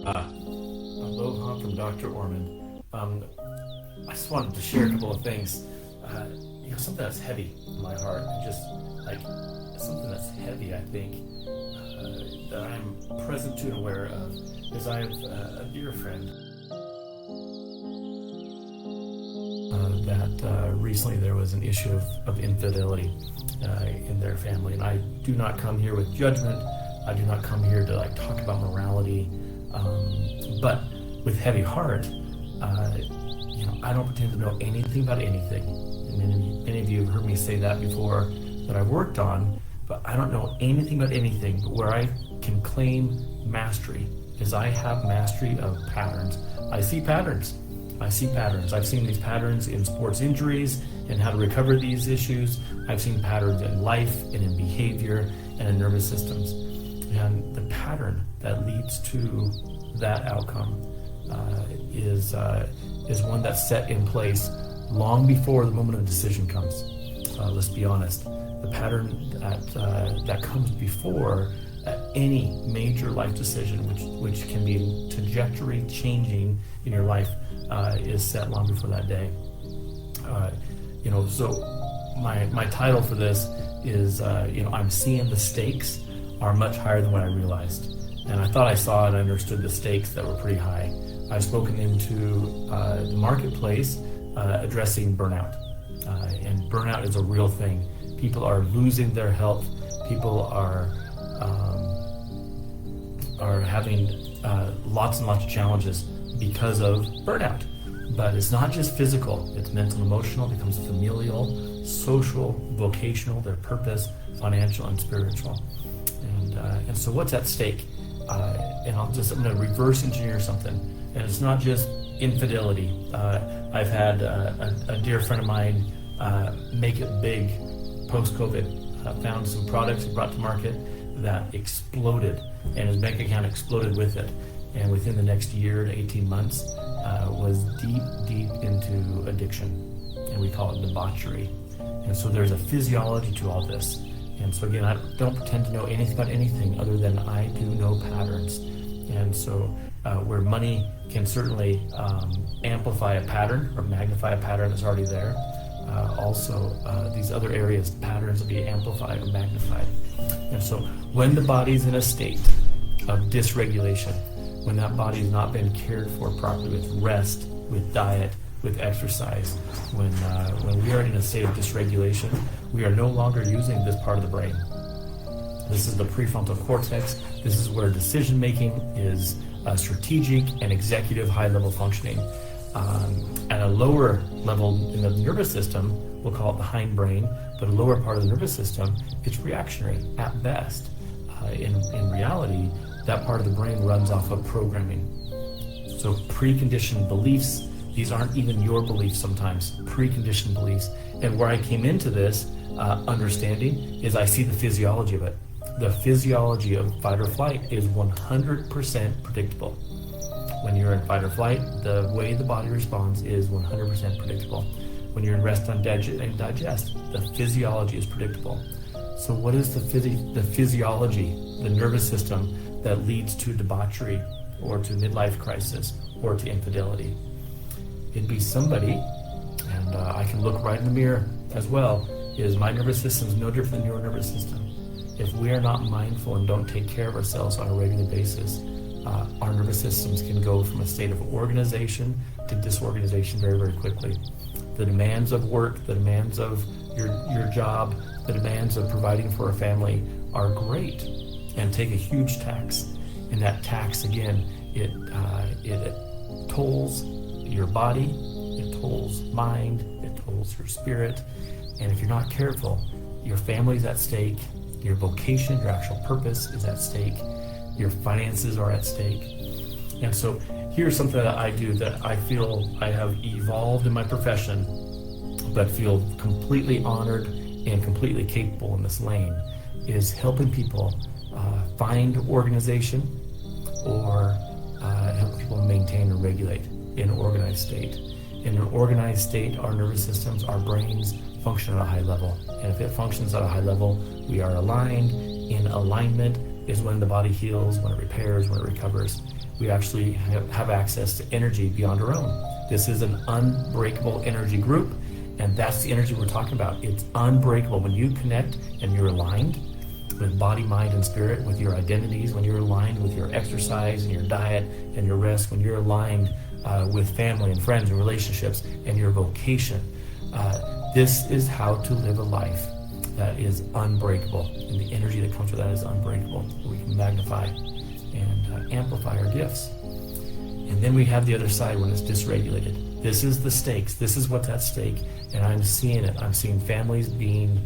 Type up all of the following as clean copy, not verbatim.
Aloha from Dr. Ormond. I just wanted to share a couple of things. Something that's heavy in my heart, just like something that's heavy, I think, that I'm present to and aware of, is I have a dear friend that recently there was an issue of infidelity in their family. And I do not come here with judgment. I do not come here to talk about morality. But with heavy heart, I don't pretend to know anything about anything. And many of you have heard me say that before, that I've worked on, but I don't know anything about anything. But where I can claim mastery is I have mastery of patterns. I see patterns. I've seen these patterns in sports injuries and how to recover these issues. I've seen patterns in life and in behavior and in nervous systems. And the pattern that leads to that outcome is one that's set in place long before the moment of decision comes. Let's be honest. The pattern that comes before any major life decision, which can be trajectory changing in your life, is set long before that day. So my title for this is I'm seeing the stakes are much higher than what I realized. And I thought I saw and understood the stakes that were pretty high. I've spoken into the marketplace addressing burnout. And burnout is a real thing. People are losing their health. People are having lots and lots of challenges because of burnout. But it's not just physical. It's mental, emotional, becomes familial, social, vocational, their purpose, financial, and spiritual. And so what's at stake? And I'm going to reverse engineer something. And it's not just infidelity. I've had a dear friend of mine make it big post-COVID. Found some products he brought to market that exploded, and his bank account exploded with it. And within the next year to 18 months, was deep into addiction. And we call it debauchery. And so there's a physiology to all this. And so again, I don't pretend to know anything about anything other than I do know patterns. And so where money can certainly amplify a pattern or magnify a pattern that's already there, also these other areas, patterns will be amplified or magnified. And so when the body's in a state of dysregulation, when that body has not been cared for properly with rest, with diet, with exercise, when we are in a state of dysregulation, we are no longer using this part of the brain. This is the prefrontal cortex. This is where decision making is strategic and executive high-level functioning. At a lower level in the nervous system, we'll call it the hindbrain, but a lower part of the nervous system, it's reactionary at best. In reality, that part of the brain runs off of programming. So preconditioned beliefs, these aren't even your beliefs sometimes, preconditioned beliefs. And where I came into this understanding is I see the physiology of it. The physiology of fight or flight is 100% predictable. When you're in fight or flight, the way the body responds is 100% predictable. When you're in rest and digest, the physiology is predictable. So what is the physiology, the nervous system that leads to debauchery or to midlife crisis or to infidelity? It'd be somebody, and I can look right in the mirror as well, is my nervous system is no different than your nervous system. If we are not mindful and don't take care of ourselves on a regular basis, our nervous systems can go from a state of organization to disorganization very, very quickly. The demands of work, the demands of your job, the demands of providing for a family are great and take a huge tax. And that tax, again, it tolls your body, it tolls mind, it tolls your spirit. And if you're not careful, your family's at stake, your vocation, your actual purpose is at stake, your finances are at stake. And so here's something that I do that I feel I have evolved in my profession, but feel completely honored and completely capable in this lane, is helping people find organization or help people maintain and regulate in an organized state. In an organized state, our nervous systems, our brains function at a high level. And if it functions at a high level, we are aligned, in alignment, is when the body heals, when it repairs, when it recovers. We actually have access to energy beyond our own. This is an unbreakable energy group, and that's the energy we're talking about. It's unbreakable. When you connect and you're aligned with body, mind, and spirit, with your identities, when you're aligned with your exercise and your diet and your rest, when you're aligned with family and friends and relationships and your vocation, this is how to live a life that is unbreakable. And the energy that comes with that is unbreakable. We can magnify and amplify our gifts. And then we have the other side when it's dysregulated. This is the stakes. This is what's at stake. And I'm seeing it. I'm seeing families being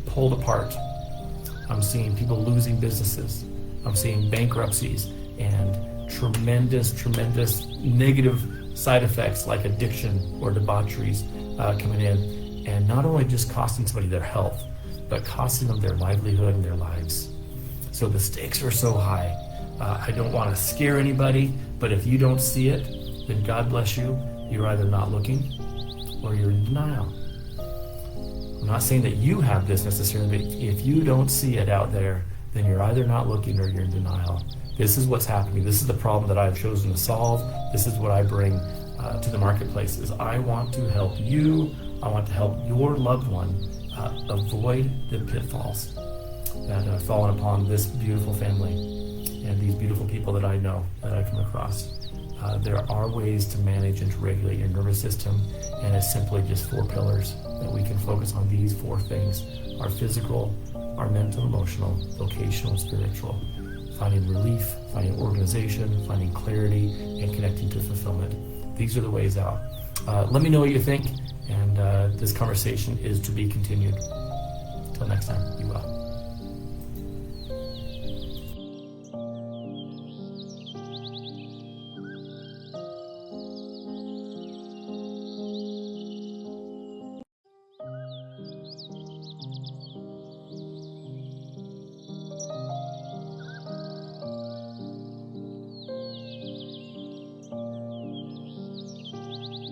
pulled apart. I'm seeing people losing businesses. I'm seeing bankruptcies and tremendous negative side effects like addiction or debaucheries coming in. And not only just costing somebody their health, but costing them their livelihood and their lives. So the stakes are so high. I don't want to scare anybody, but if you don't see it, then God bless you. You're either not looking or you're in denial. I'm not saying that you have this necessarily, but if you don't see it out there, then you're either not looking or you're in denial. This is what's happening. This is the problem that I've chosen to solve. This is what I bring to the marketplace. Is I want to help you. I want to help your loved one avoid the pitfalls that have fallen upon this beautiful family and these beautiful people that I know, that I come across. There are ways to manage and to regulate your nervous system, and it's simply just 4 pillars that we can focus on. These 4 things: our physical, our mental, emotional, vocational, spiritual. Finding relief, finding organization, finding clarity, and connecting to fulfillment. These are the ways out. Let me know what you think, and this conversation is to be continued. Until next time, be well.